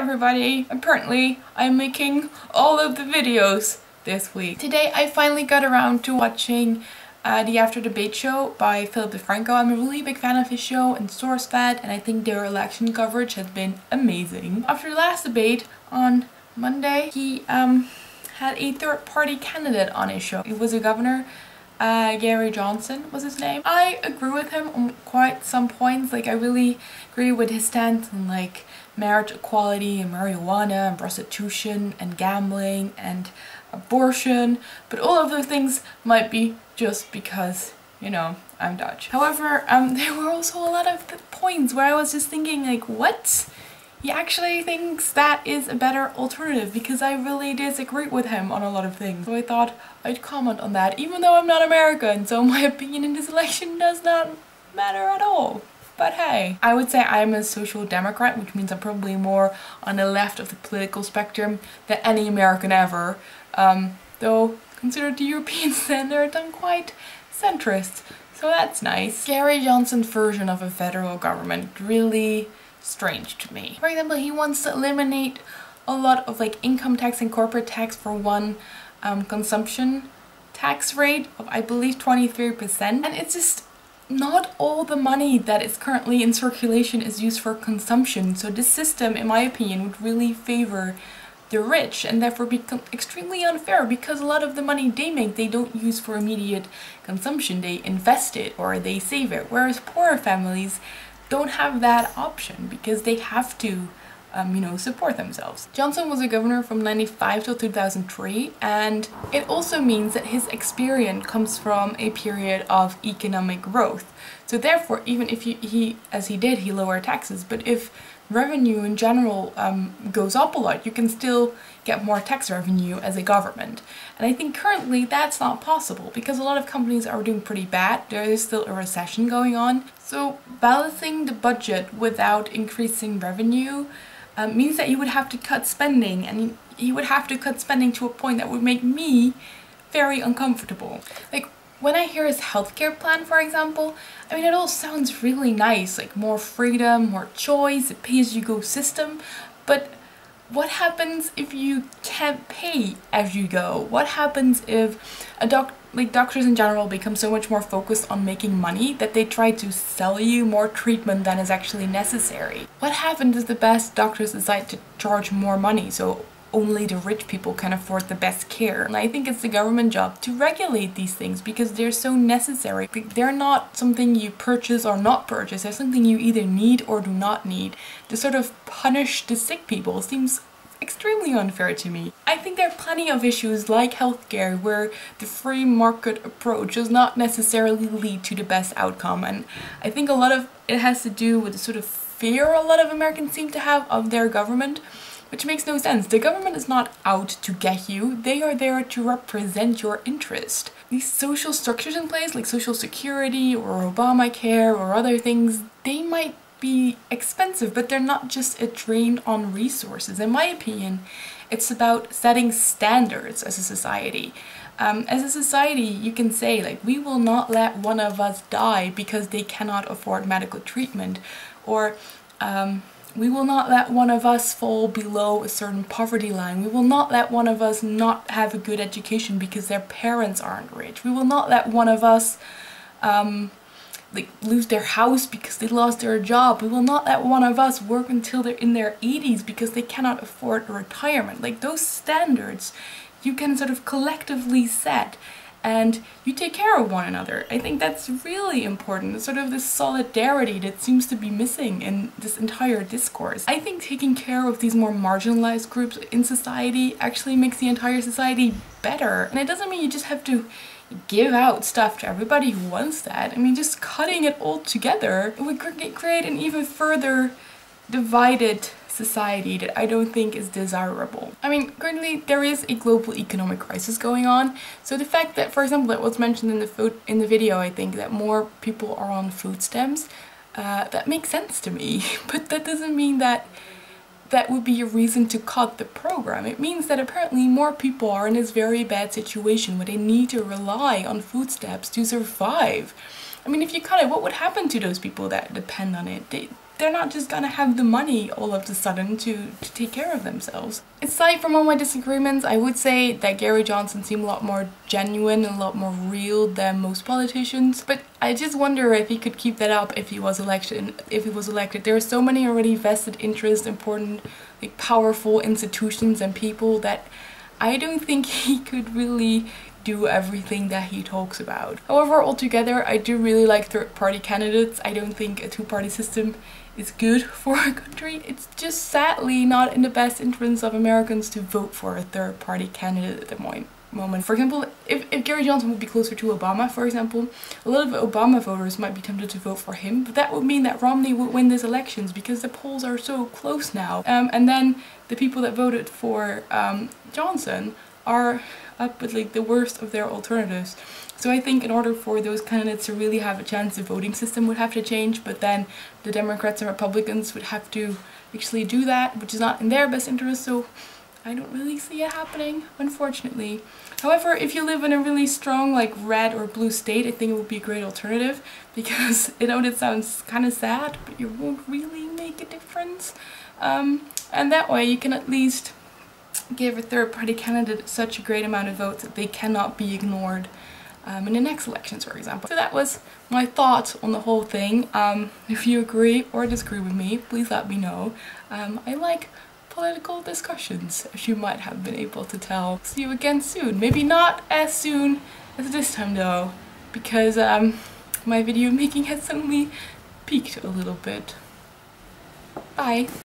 everybody! Apparently I'm making all of the videos this week. Today I finally got around to watching the After Debate show by Phillip deFranco. I'm a really big fan of his show and Sourcefed, and I think their election coverage has been amazing. After the last debate on Monday, he had a third-party candidate on his show. It was a governor, Gary Johnson was his name. I agree with him on quite some points. Like, I really agree with his stance on like marriage equality and marijuana and prostitution and gambling and abortion, but all of those things might be just because, you know, I'm Dutch. However, there were also a lot of points where I was just thinking like, what? He actually thinks that is a better alternative, because I really disagree with him on a lot of things. So I thought I'd comment on that, even though I'm not American, so my opinion in this election does not matter at all. But hey, I would say I'm a social democrat, which means I'm probably more on the left of the political spectrum than any American ever. Though, considered the European standard, I'm quite centrist, so that's nice. Gary Johnson's version of a federal government really strange to me. For example, he wants to eliminate a lot of like income tax and corporate tax for one consumption tax rate of, I believe, 23%, and it's just not all the money that is currently in circulation is used for consumption. So this system, in my opinion, would really favor the rich and therefore become extremely unfair, because a lot of the money they make they don't use for immediate consumption, they invest it or they save it, whereas poorer families don't have that option because they have to you know, support themselves. Johnson was a governor from 95 till 2003, and it also means that his experience comes from a period of economic growth. So therefore, even if he lowered taxes, but if revenue in general goes up a lot, you can still get more tax revenue as a government. And I think currently that's not possible because a lot of companies are doing pretty bad. There is still a recession going on. So balancing the budget without increasing revenue means that you would have to cut spending, and you would have to cut spending to a point that would make me very uncomfortable. Like, when I hear his healthcare plan, for example, I mean, it all sounds really nice, like more freedom, more choice, a pay-as-you-go system, but what happens if you can't pay as you go? What happens if doctors in general become so much more focused on making money that they try to sell you more treatment than is actually necessary? What happens if the best doctors decide to charge more money so only the rich people can afford the best care? And I think it's the government job to regulate these things because they're so necessary. They're not something you purchase or not purchase, they're something you either need or do not need. To sort of punish the sick people seems extremely unfair to me. I think there are plenty of issues like healthcare where the free market approach does not necessarily lead to the best outcome, and I think a lot of it has to do with the sort of fear a lot of Americans seem to have of their government, which makes no sense. The government is not out to get you, they are there to represent your interest. These social structures in place, like Social Security or Obamacare or other things, they might be expensive, but they're not just a drain on resources. In my opinion, it's about setting standards as a society. As a society, you can say, like, we will not let one of us die because they cannot afford medical treatment, or we will not let one of us fall below a certain poverty line. We will not let one of us not have a good education because their parents aren't rich. We will not let one of us like lose their house because they lost their job. We will not let one of us work until they're in their 80s because they cannot afford a retirement. Like, those standards you can sort of collectively set, and you take care of one another. I think that's really important. It's sort of this solidarity that seems to be missing in this entire discourse. I think taking care of these more marginalized groups in society actually makes the entire society better. And it doesn't mean you just have to give out stuff to everybody who wants that. I mean, just cutting it all together, it would create an even further divided society that I don't think is desirable. I mean, currently there is a global economic crisis going on, so the fact that, for example, that was mentioned in the video, I think, that more people are on food stamps, that makes sense to me, but that doesn't mean that that would be a reason to cut the program. It means that apparently more people are in this very bad situation where they need to rely on food stamps to survive. I mean, if you cut it, what would happen to those people that depend on it? they're not just gonna have the money all of a sudden to take care of themselves. Aside from all my disagreements, I would say that Gary Johnson seemed a lot more genuine and a lot more real than most politicians. But I just wonder if he could keep that up if he was elected. There are so many already vested interests, important, like powerful institutions and people that I don't think he could really do everything that he talks about. However, altogether, I do really like third-party candidates. I don't think a two-party system is good for a country. It's just sadly not in the best interest of Americans to vote for a third-party candidate at the moment. For example, if Gary Johnson would be closer to Obama, for example, a lot of Obama voters might be tempted to vote for him, but that would mean that Romney would win these elections because the polls are so close now. And then the people that voted for Johnson are up with like the worst of their alternatives. So I think in order for those candidates to really have a chance, the voting system would have to change, but then the Democrats and Republicans would have to actually do that, which is not in their best interest, so I don't really see it happening, unfortunately. However, if you live in a really strong like red or blue state, I think it would be a great alternative, because I know that sounds kind of sad, but it won't really make a difference. And that way you can at least give a third-party candidate such a great amount of votes that they cannot be ignored in the next elections, for example. So that was my thoughts on the whole thing. If you agree or disagree with me, please let me know. I like political discussions, as you might have been able to tell. See you again soon. Maybe not as soon as this time though, because my video making has suddenly peaked a little bit. Bye!